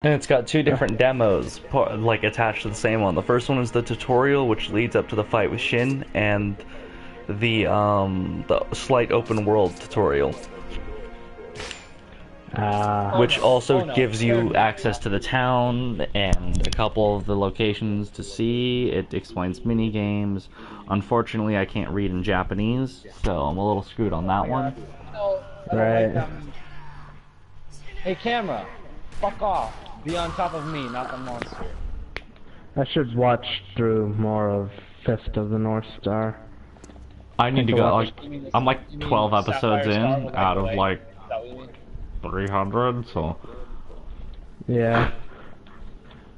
And it's got two different demos, like attached to the same one. The first one is the tutorial, which leads up to the fight with Shin, and the slight open world tutorial, which also gives you access to the town and a couple of the locations to see. It explains mini games. Unfortunately, I can't read in Japanese, so I'm a little screwed on that one. Right. Hey, camera, fuck off. Be on top of me, not the monster. I should watch through more of Fist of the North Star. I need to go. Like, I'm like 12 episodes in out of like 300, so. Yeah.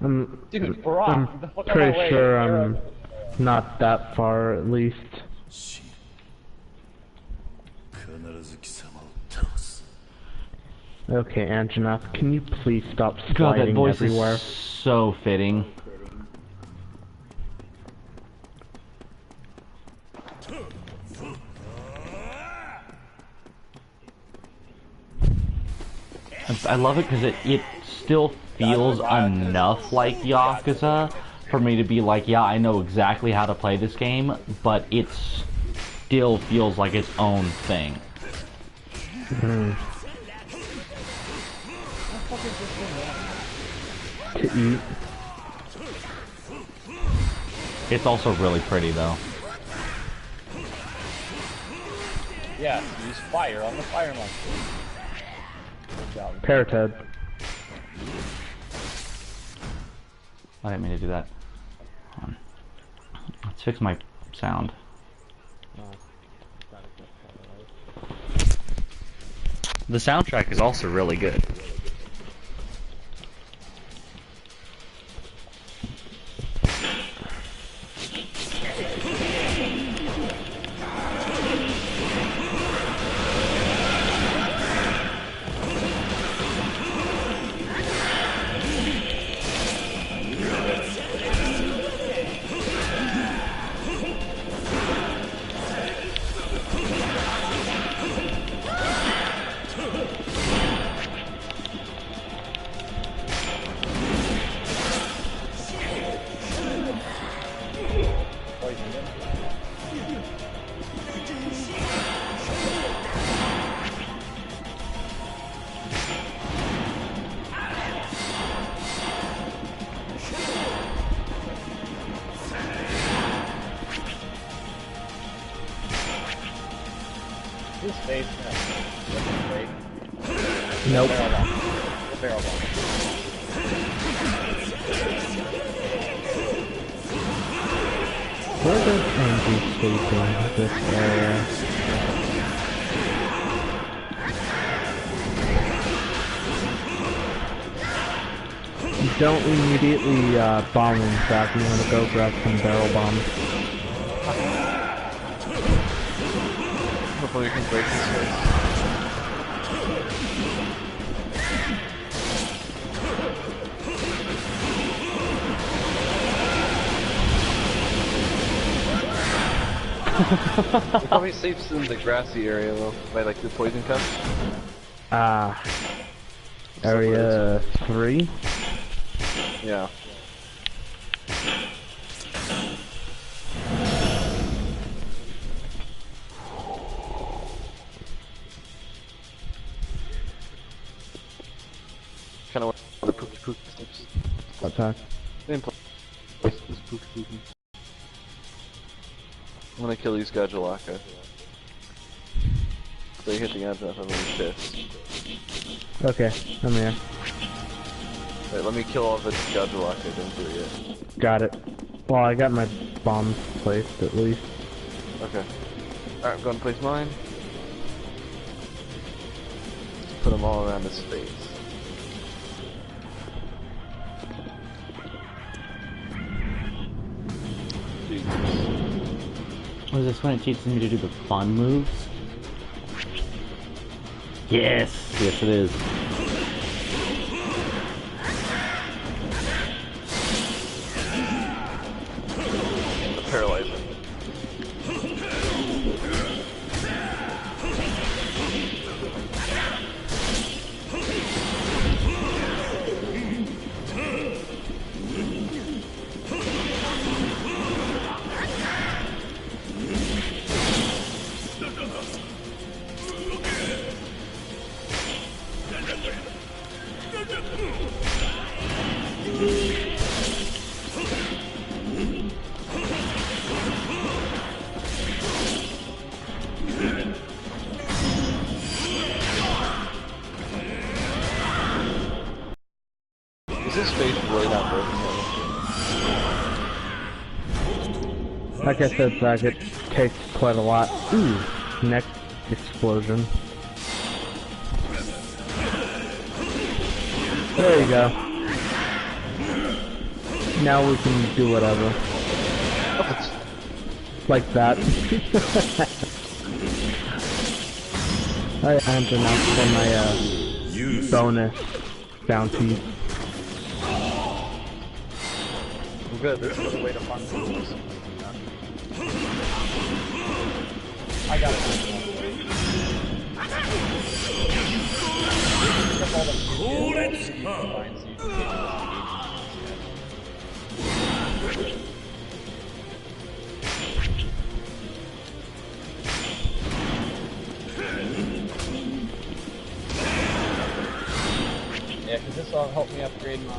Dude, Brock, I'm the fuck pretty sure I'm not that far, at least. Okay, Anjanath, can you please stop sliding God, that voice everywhere? is so fitting. I love it because it still feels enough like Yakuza for me to be like, yeah, I know exactly how to play this game, but it still feels like its own thing. To eat. It's also really pretty, though. Yeah, use fire on the fire monster. Good job. Parrothead. I didn't mean to do that. Hold on. Let's fix my sound. The soundtrack is also really good. His face, Nope. Barrel bomb. Where does Angie sleep in this area? Don't immediately bomb him back. You want to go grab some barrel bombs. Hopefully we can break this face. He probably sleeps in the grassy area though, by like the poison cup. Area 3? Yeah. Kinda want the pookie pookie sleeps. What's that? Same place as pookie pookie. I'm gonna kill these Gajalaka. If they hit the edge, I'm really pissed. Okay, I'm here. Wait, let me kill all the Gajalaka, don't do it yet. Got it. Well, I got my bombs placed at least. Okay. Alright, I'm going to place mine. Put them all around his face. Jesus. What is this when it teaches me to do the fun moves? Yes! Yes, it is. The paralyzer. Is this face really not broken yet? Like I said, Zach, it takes quite a lot. Ooh, next explosion. There you go. Now we can do whatever. Like that. I enter now for my bonus bounty. I'm good. There's another way to fund this. I got it. Yeah, because this will help me upgrade my...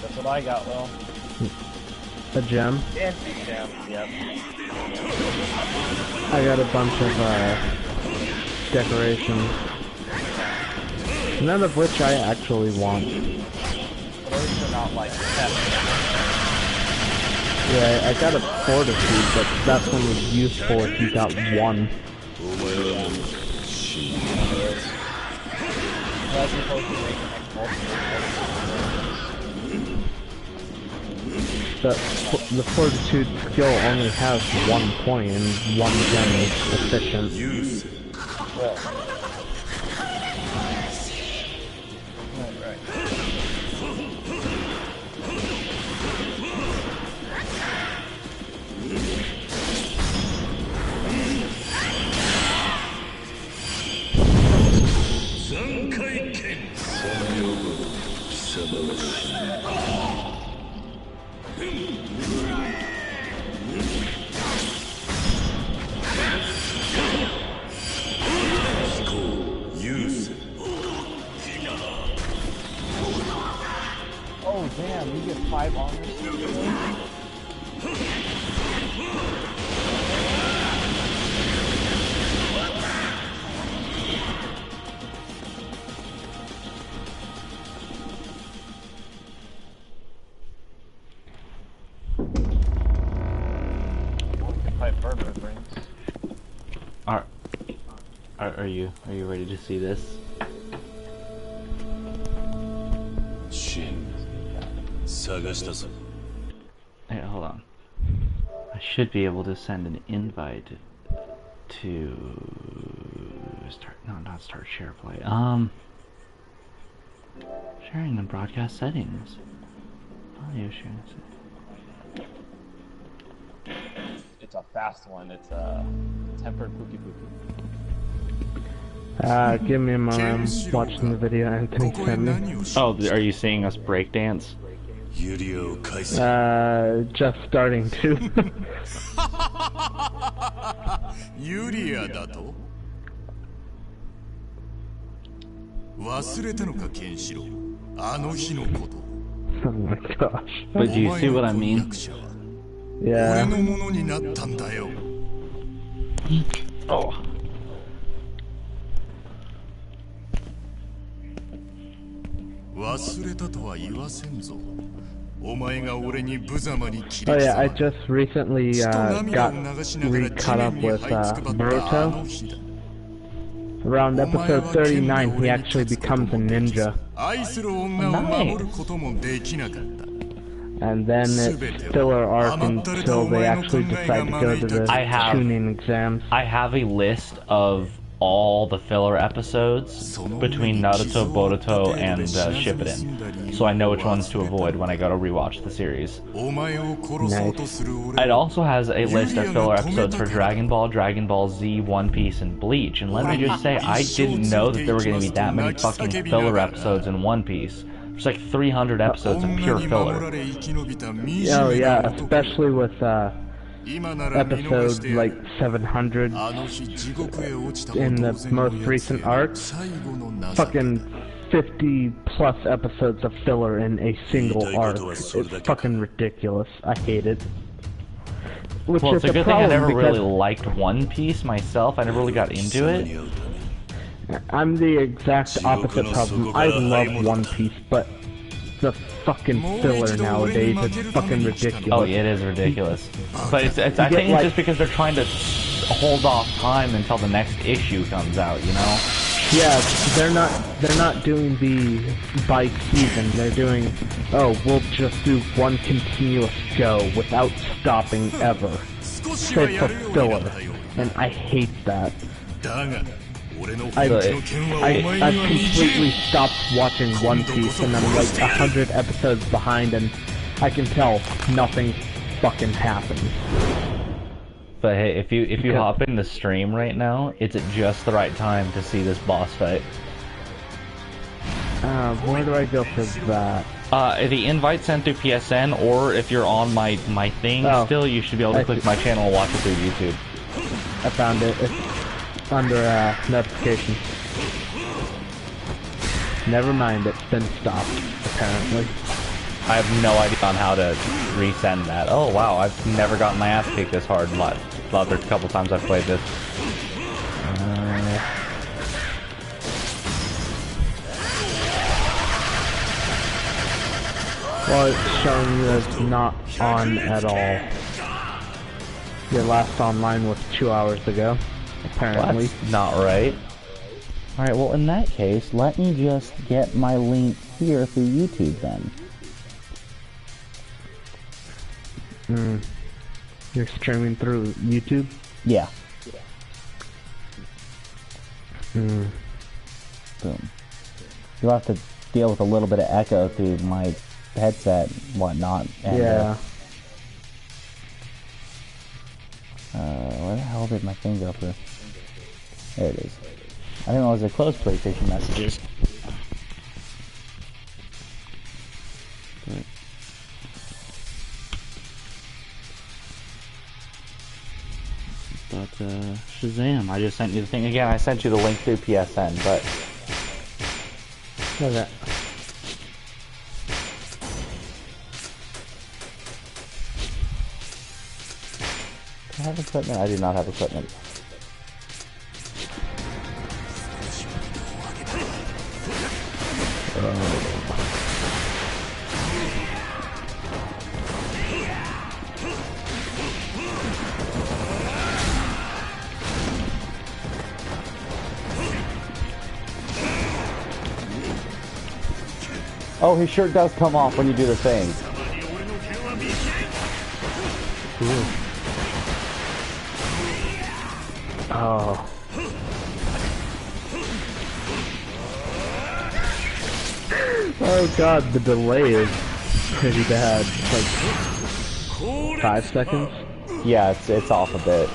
That's what I got, Will. A gem. Yeah, yep. I got a bunch of decorations. None of which I actually want. But at least they're not like that. Yeah, I got a fortitude, but that's only useful if you got one. That's supposed to make an The fortitude skill only has 1 point, and 1 gem is sufficient. Well. Oh damn, you get 5 armor. Are you ready to see this? Hey, hold on. I should be able to send an invite to start. No, not start share play. Sharing the broadcast settings. Audio sharing. It's a fast one. It's a tempered pookie pookie. Give me a moment. I'm watching the video Anthony sent me. Oh, are you seeing us breakdance? Just starting to. Yuria だと? 忘れたのか、ケンシロウ。あの日のこと。 Oh my gosh. But do you see what I mean? Yeah. 俺のものになったんだよ。 Oh. 忘れたとは言わせんぞ。お前が俺に無様に切 Oh り yeah, I 刻ま just recently 血と got 涙を流しながら caught up 地面に with 這いつくばったあの Boruto. 日だ。 Around episode 39, he actually becomes a ninja. 愛する女を守ることもできなかった。 And then it's filler arc until they actually decide to go to the I have- tuning exams. I have a list of all the filler episodes between Naruto, Boruto, and Shippuden, so I know which ones to avoid when I go to rewatch the series. It also has a list of filler episodes for Dragon Ball, Dragon Ball Z, One Piece, and Bleach, and let me just say, I didn't know that there were going to be that many fucking filler episodes in One Piece. There's like 300 episodes of pure filler. Oh yeah, especially with episode like 700 in the most recent arc. Fucking 50 plus episodes of filler in a single arc. It's fucking ridiculous. I hate it. Which Well, is it's a good thing I never because really liked One Piece myself. I never really got into it. I'm the exact opposite problem. I love One Piece, but the fucking filler nowadays is fucking ridiculous. Oh, yeah, it is ridiculous. But I think it's just because they're trying to hold off time until the next issue comes out, you know? Yeah, they're not doing the by season. They're doing, oh, we'll just do one continuous go without stopping ever. Say for filler, and I hate that. I've completely stopped watching One Piece, and I'm like 100 episodes behind, and I can tell nothing fucking happens. But hey, if you hop in the stream right now, it's at just the right time to see this boss fight. Where do I go for that? The invite sent through PSN, or if you're on my thing still, you should be able to click my channel and watch it through YouTube. I found it. It's under notifications. Never mind, it's been stopped, apparently. I have no idea on how to resend that. Oh wow, I've never gotten my ass kicked this hard. There's a couple times I've played this. Well, it's showing you as not on at all. Your last online was 2 hours ago, apparently. That's not right. Alright, well in that case, let me just get my link here through YouTube then. You're streaming through YouTube? Yeah. Hmm. Boom. You'll have to deal with a little bit of echo through my headset and whatnot. And, yeah. Where the hell did my thing go for? There it is. I didn't realize I closed PlayStation messages. But, Shazam, I just sent you the thing again. I sent you the link through PSN, but... Okay. Do I have equipment? I do not have equipment. Oh, his shirt does come off when you do the thing. Oh. Oh god, the delay is pretty bad. Like 5 seconds? Yeah, it's off a bit.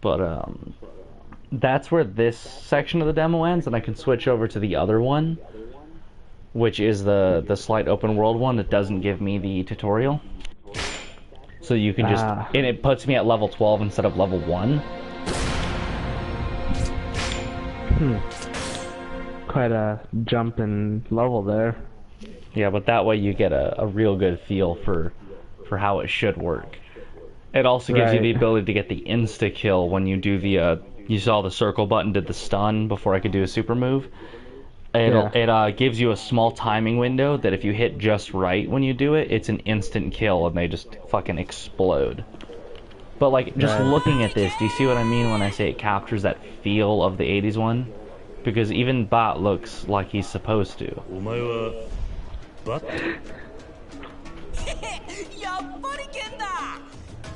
But, that's where this section of the demo ends, and I can switch over to the other one, which is the slight open world one that doesn't give me the tutorial. So you can just, and it puts me at level 12 instead of level 1. Quite a jump in level there. Yeah, but that way you get a real good feel for how it should work. It also gives you the Right. ability to get the insta kill when you do the you saw the circle button did the stun before I could do a super move. It gives you a small timing window that if you hit just right when you do it, it's an instant kill and they just fucking explode. But like just Right. looking at this, do you see what I mean when I say it captures that feel of the 80s one? Because even Bat looks like he's supposed to.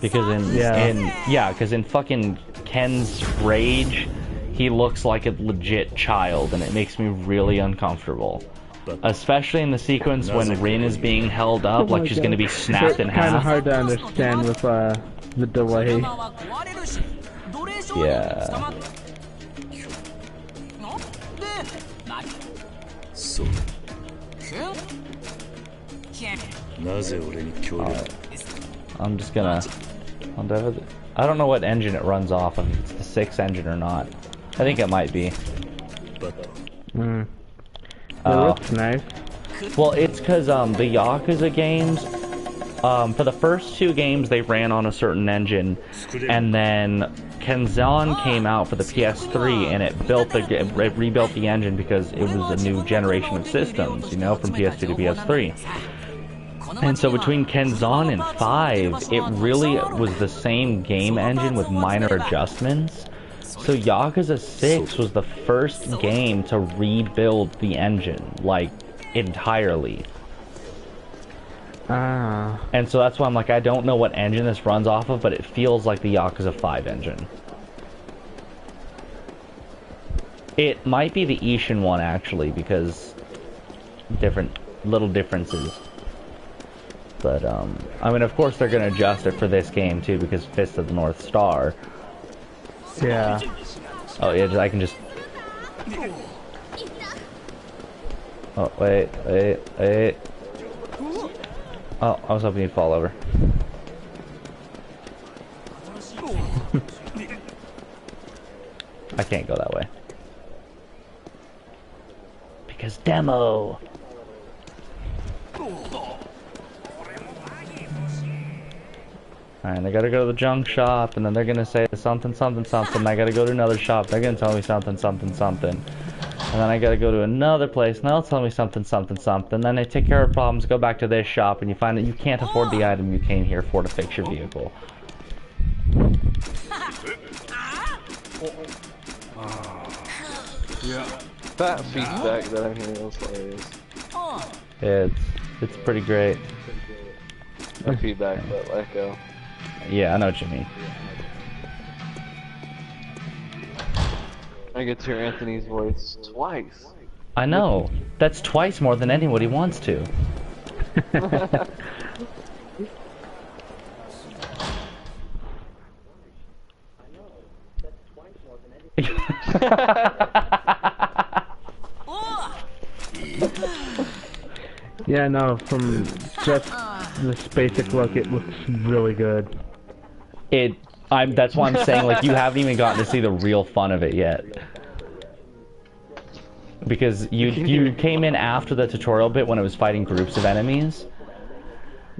Because in fucking Ken's Rage, he looks like a legit child, and it makes me really uncomfortable. Especially in the sequence when Rin is being held up, like she's gonna be snapped in It's kind of half. hard to understand with the delay. Yeah. そうなぜ俺に協力 I'm just gonna... I don't know what engine it runs off of, if it's the 6 engine or not. I think it might be. It looks nice. Well, it's because the Yakuza games, for the first 2 games they ran on a certain engine, and then Kenzan came out for the PS3 and it rebuilt the engine because it was a new generation of systems, you know, from PS2 to PS3. And so between Kenzan and 5, it really was the same game engine with minor adjustments. So Yakuza 6 was the first game to rebuild the engine, like, entirely. Ah. And so that's why I'm like, I don't know what engine this runs off of, but it feels like the Yakuza 5 engine. It might be the Ishin one, actually, because little differences. But, I mean, of course they're going to adjust it for this game, too, because Fist of the North Star. Yeah. Oh, yeah, I can just... Oh, wait. Oh, I was hoping you'd fall over. I can't go that way. Because demo! Alright, I gotta go to the junk shop, and then they're gonna say something, something, something. I gotta go to another shop, they're gonna tell me something, something, something. And then I gotta go to another place, and they'll tell me something, something, something. Then they take care of problems, go back to this shop, and you find that you can't afford the item you came here for to fix your vehicle. That feedback that I'm hearing is hilarious. It's pretty great. That feedback, that echo. Yeah, I know what you mean. I get to hear Anthony's voice twice. I know. That's twice more than anybody wants to. Yeah, no, from just this basic look, it looks really good. That's why I'm saying, like, you haven't even gotten to see the real fun of it yet. Because you came in after the tutorial bit when it was fighting groups of enemies.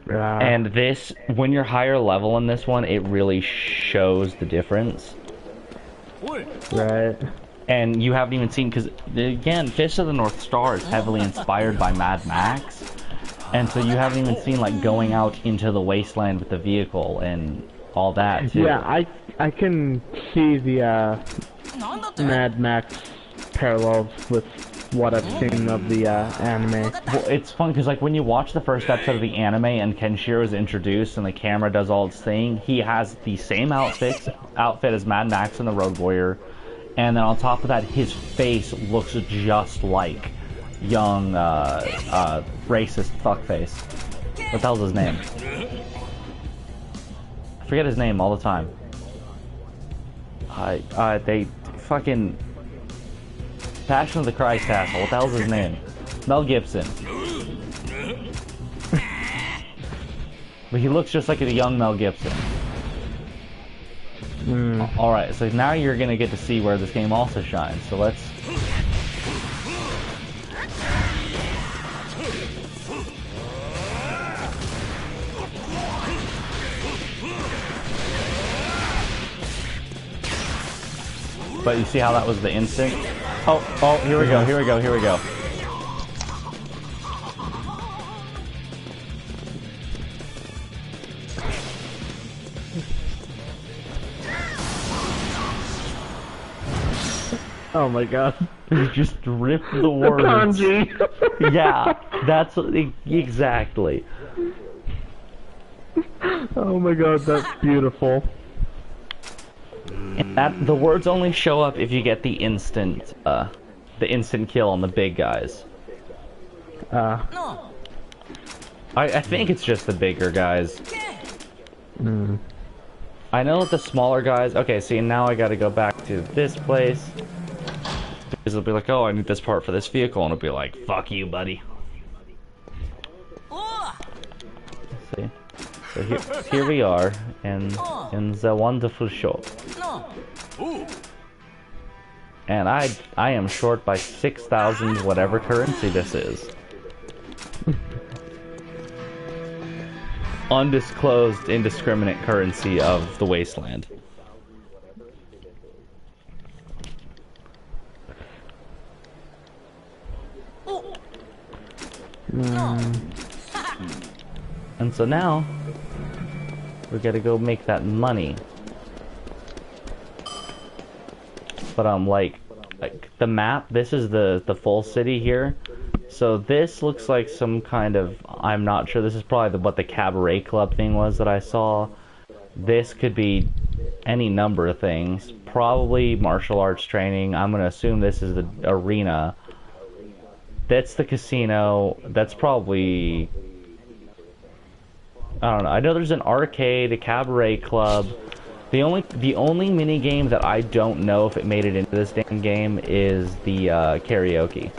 And this, when you're higher level in this one, it really shows the difference. Right. And you haven't even seen, because, again, Fist of the North Star is heavily inspired by Mad Max. And so you haven't even seen, like, going out into the wasteland with the vehicle and all that, too. Yeah, I can see the Mad Max parallels with what I've seen of the anime. Well, it's fun because, like, when you watch the first episode of the anime and Kenshiro is introduced and the camera does all its thing, he has the same outfit as Mad Max and the Road Warrior, and then on top of that, his face looks just like young, racist fuckface. What the hell's his name? I forget his name all the time. They fucking... Passion of the Christ Castle. What the hell's his name? Mel Gibson. But he looks just like a young Mel Gibson. Alright, so now you're gonna get to see where this game also shines. So let's... But you see how that was the instant? Oh, here we go, here we go, here we go. Oh my god. You just ripped the words. Kanji. Yeah, that's exactly. Oh my god, that's beautiful. And that the words only show up if you get the instant kill on the big guys. I think it's just the bigger guys. I know that the smaller guys. Okay, see, now I got to go back to this place. Because they'll be like, oh, I need this part for this vehicle, and it'll be like, fuck you, buddy. See? So here we are, in the wonderful shop. And I am short by 6,000 whatever currency this is. Undisclosed, indiscriminate currency of the wasteland. And so now we gotta go make that money. But like the map, this is the full city here. So this looks like some kind of, I'm not sure, this is probably what the cabaret club thing was that I saw. This could be any number of things. Probably martial arts training. I'm gonna assume this is the arena. That's the casino. That's probably, I don't know. I know there's an arcade, a cabaret club. The only mini game that I don't know if it made it into this damn game is the karaoke.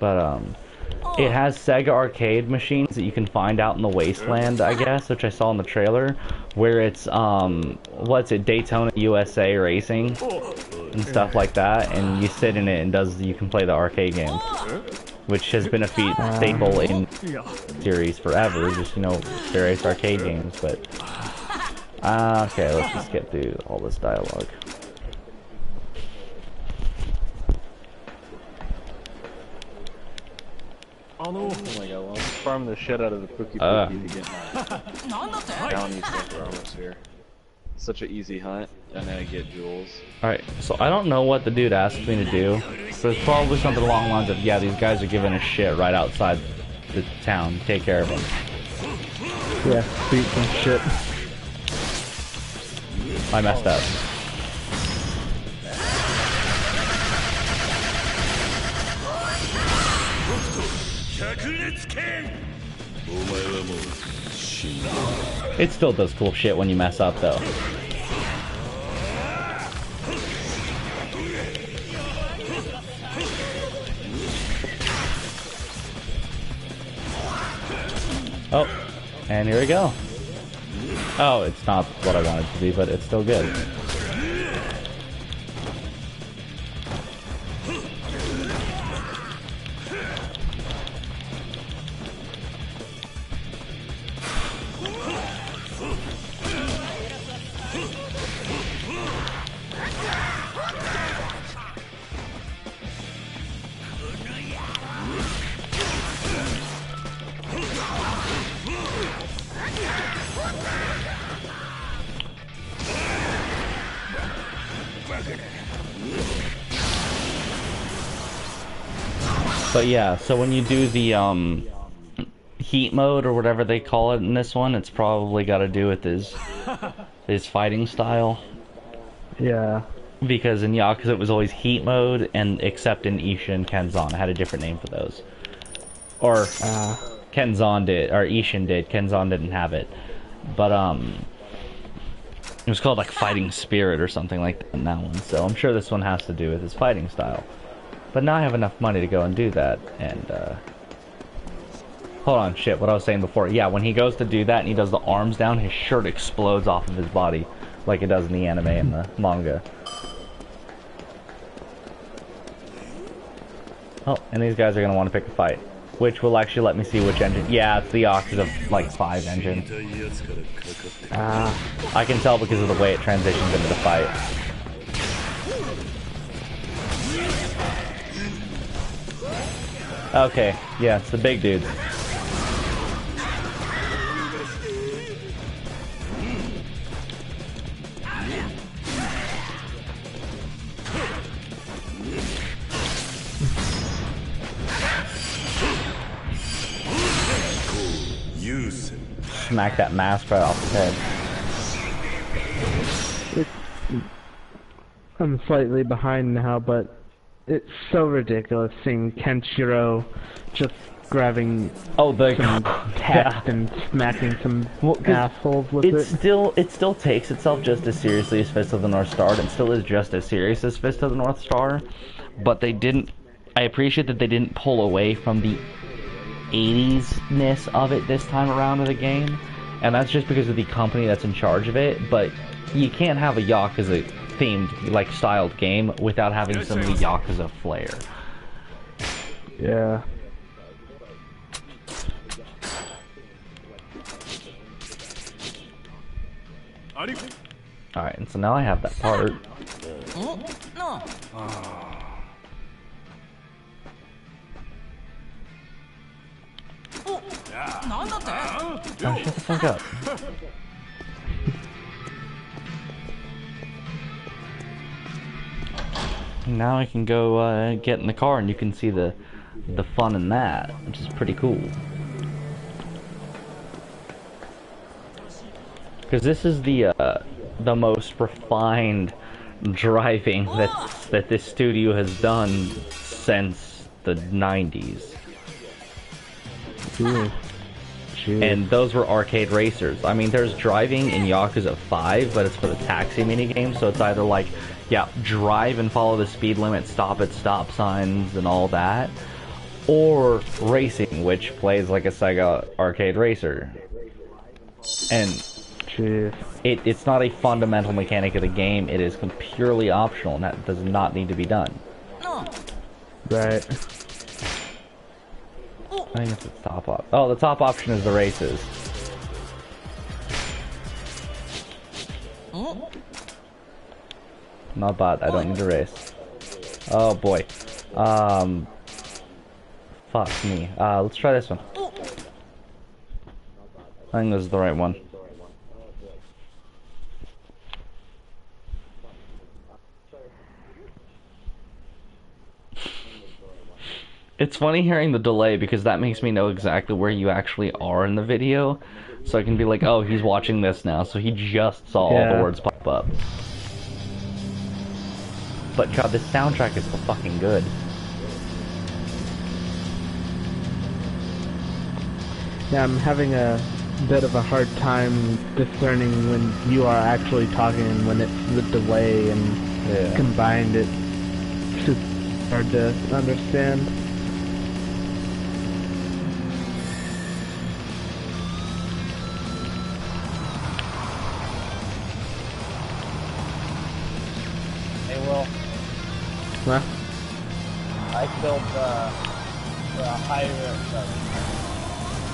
But it has Sega arcade machines that you can find out in the wasteland, I guess, which I saw in the trailer, where it's what's it, Daytona USA racing and stuff like that, and you sit in it and you can play the arcade game, which has been a staple in series forever, just, you know, various arcade games. But okay, let's just get through all this dialogue. Oh my god, well, I'm farming the shit out of the Pookie Pookie to get my bounties since we're almost here. Such an easy hunt, and then I get jewels. Alright, so I don't know what the dude asked me to do, but it's probably something along the lines of, yeah, these guys are giving a shit right outside the town, take care of them. Yeah, beat some shit. I messed up. It still does cool shit when you mess up, though. Oh, and here we go. Oh, it's not what I wanted it to be, but it's still good. But yeah, so when you do the heat mode or whatever they call it in this one, it's probably got to do with his fighting style. Yeah. Because in Yakuza it was always heat mode, and except in Ishin and Kenzan, I had a different name for those. Or Kenzan did, or Ishin did. Kenzan didn't have it, but it was called like Fighting Spirit or something like that in that one. So I'm sure this one has to do with his fighting style. But now I have enough money to go and do that, and hold on, shit, what I was saying before. Yeah, when he goes to do that and he does the arms down, his shirt explodes off of his body, like it does in the anime and the manga. Oh, and these guys are gonna want to pick a fight. which will actually let me see which engine. Yeah, it's the Yakuza like 5 engine. I can tell because of the way it transitions into the fight. Okay, yeah, it's the big dudes. Smack that mask right off his head. I'm slightly behind now, but it's so ridiculous seeing Kenshiro just grabbing some text and smacking some assholes with it. It still takes itself just as seriously as Fist of the North Star, and it still is just as serious as Fist of the North Star, but they didn't... I appreciate that they didn't pull away from the 80s-ness of it this time around in the game, and that's just because of the company that's in charge of it, but you can't have a Yakuza themed, like, styled game without having some of the Yakuza flair. Yeah. Alright, and so now I have that part. Oh, shut the fuck up. Now I can go get in the car and you can see the fun in that, which is pretty cool. Because this is the most refined driving that this studio has done since the 90s. Ooh. And those were arcade racers. I mean, there's driving in Yakuza 5, but it's for the taxi minigame, so it's either like, yeah, drive and follow the speed limit, stop at stop signs and all that, or racing, which plays like a Sega arcade racer. And it's not a fundamental mechanic of the game, it is purely optional, and that does not need to be done. Right. I think it's the top option. Oh, the top option is the races. Not bad, I don't need to race. Oh boy. Fuck me. Let's try this one. I think this is the right one. It's funny hearing the delay because that makes me know exactly where you actually are in the video. So I can be like, oh, he's watching this now, so he just saw all the words pop up. But god, this soundtrack is so fucking good. Yeah, I'm having a bit of a hard time discerning when you are actually talking and when it's the delay and combined. It's just hard to understand. Huh? I killed the higher,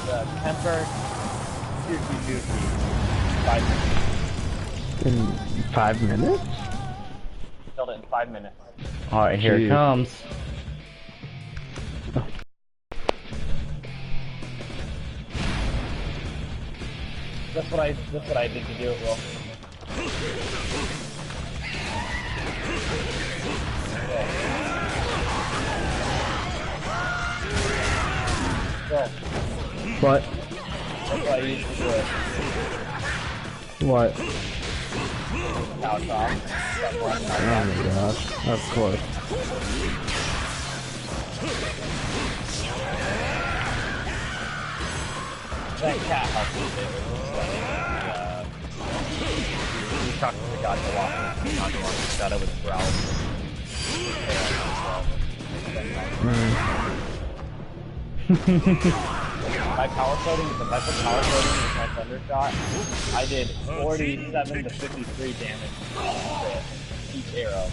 the temper Juicy 5 minutes. In 5 minutes? Killed it in 5 minutes. Alright, here it comes. That's what I did to do it, Will. What? That's what I used to do it. What? Couch off. Oh my gosh, of course. That cat helped me a bit. We talked to the Godzilla. That it was growling. My power coating, if I put power coating with my thunder shot, I did 47 to 53 damage to each arrow.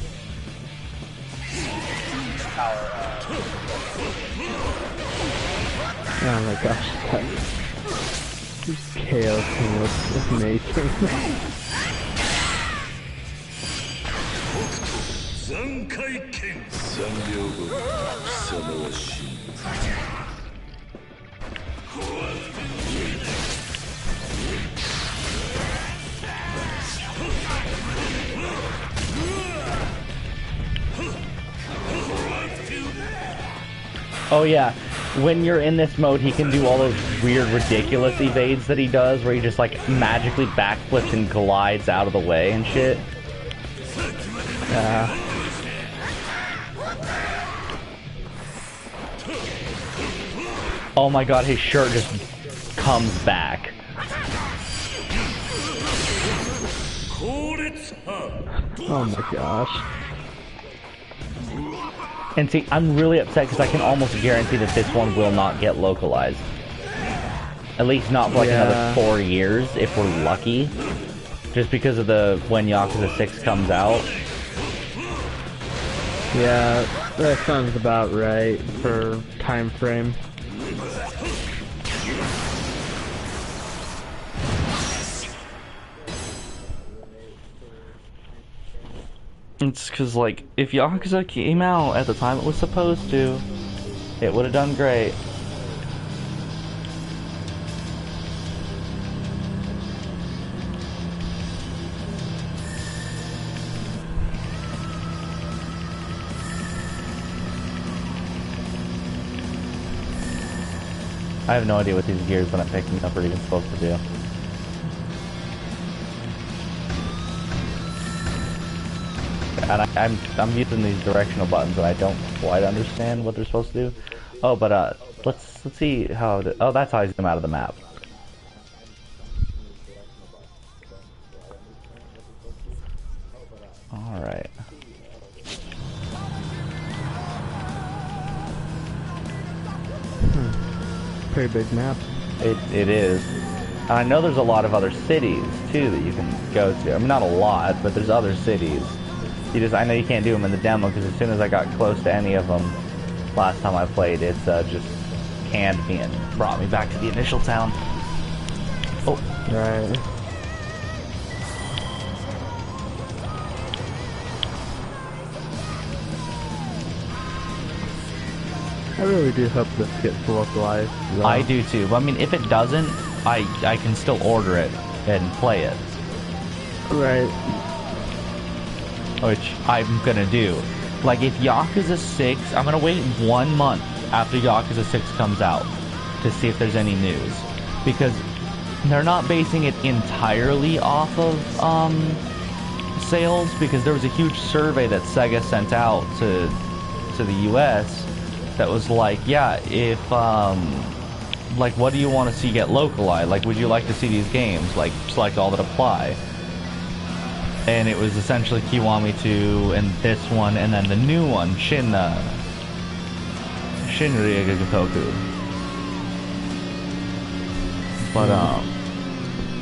Power, Oh my gosh, that KO thing was amazing. Oh yeah, when you're in this mode, he can do all those weird, ridiculous evades that he does, where he just like magically backflips and glides out of the way and shit. Oh my god, his shirt just comes back. Oh my gosh. And see, I'm really upset because I can almost guarantee that this one will not get localized. At least not for like another 4 years, if we're lucky. Just because of the when Yakuza 6 comes out. Yeah, that sounds about right for time frame. It's because, like, if Yakuza came out at the time it was supposed to, it would have done great. I have no idea what these gears that I'm picking up are even supposed to do. And I'm using these directional buttons and I don't quite understand what they're supposed to do. Oh, but let's see how. Oh, that's how I zoom out of the map. All right. Pretty big map. It is. And I know there's a lot of other cities too that you can go to. I mean, not a lot, but there's other cities. I know you can't do them in the demo because as soon as I got close to any of them last time I played, it's just canned me and brought me back to the initial town. Oh, right. I really do hope this gets localized. Though. I do too. But I mean, if it doesn't, I can still order it and play it. Right. Which I'm gonna do. Like, if Yakuza 6, I'm gonna wait 1 month after Yakuza 6 comes out to see if there's any news. Because they're not basing it entirely off of sales, because there was a huge survey that Sega sent out to the US that was like, yeah, if like, what do you want to see get localized? Like, would you like to see these games? Like, select all that apply. And it was essentially Kiwami 2 and this one, and then the new one, Shinryu Gotoku. But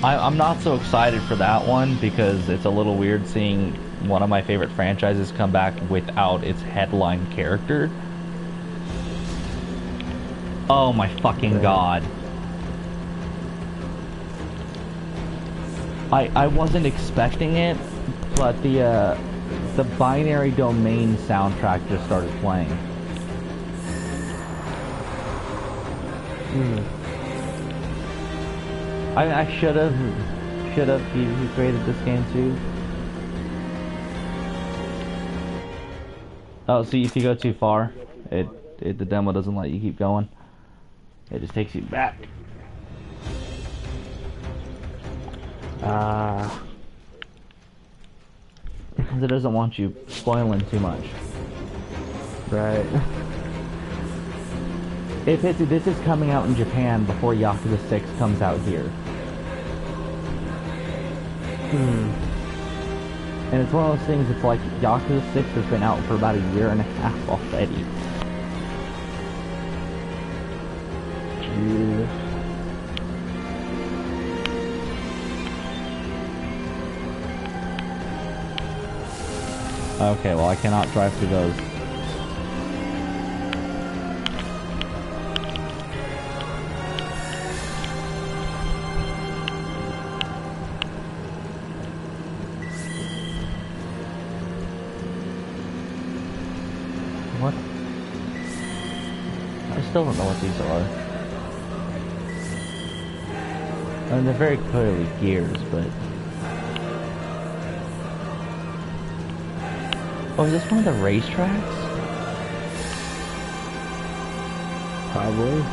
I'm not so excited for that one because it's a little weird seeing one of my favorite franchises come back without its headline character. Oh my fucking god. I wasn't expecting it, but the Binary Domain soundtrack just started playing. I should have he created this game too. Oh, see, if you go too far, the demo doesn't let you keep going. It just takes you back. Because it doesn't want you spoiling too much. Right. This is coming out in Japan before Yakuza 6 comes out here. And it's one of those things, it's like Yakuza 6 has been out for about 1.5 years already. Jeez. Okay, well, I cannot drive through those. still don't know what these are. I mean, they're very clearly gears, but... Oh, is this one of the racetracks? Probably.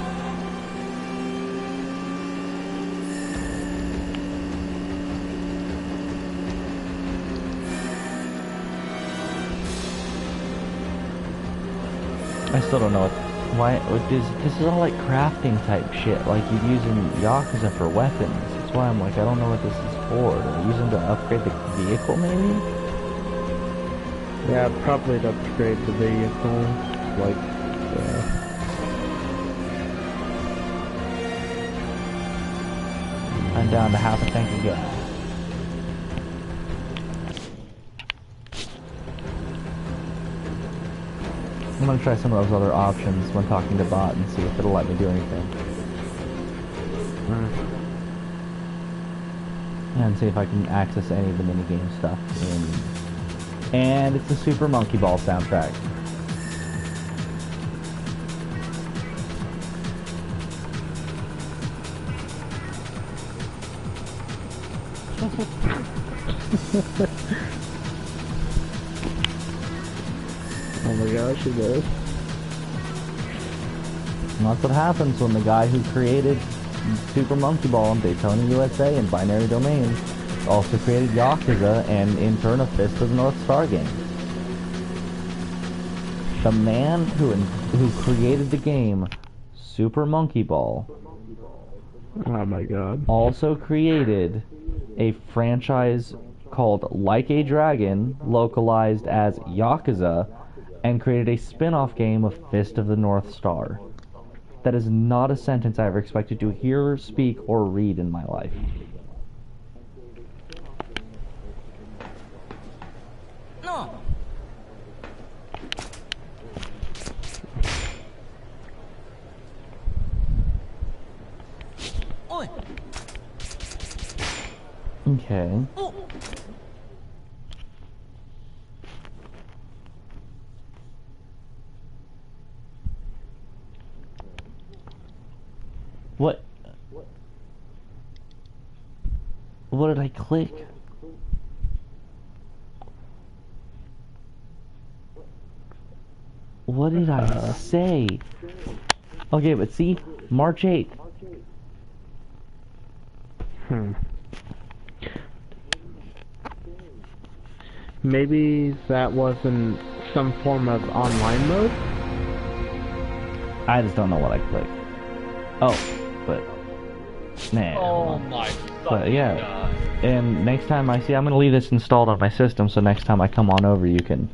I still don't know why this is all like crafting type shit, like you'd use in Yakuza for weapons. That's why I'm like, I don't know what this is for. Do I use them to upgrade the vehicle, maybe? Yeah, probably to upgrade the vehicle, like, I'm down to half a tank of gas. I'm gonna try some of those other options when talking to bot and see if it'll let me do anything. And see if I can access any of the minigame stuff and it's the Super Monkey Ball soundtrack. oh my gosh, it is. And that's what happens when the guy who created Super Monkey Ball and Daytona USA and Binary Domain also created Yakuza and in turn a Fist of the North Star game. The man who created the game Super Monkey Ball Oh my god. also created a franchise called Like a Dragon, localized as Yakuza, and created a spin-off game of Fist of the North Star. That is not a sentence I ever expected to hear, speak, or read in my life. No. Okay. What? What did I click? What did I say? Okay, but see, March 8th. Maybe that wasn't some form of online mode? I just don't know what I clicked. Oh, but... Nah. Oh my But yeah, God. and next time I'm gonna leave this installed on my system, so next time I come on over you can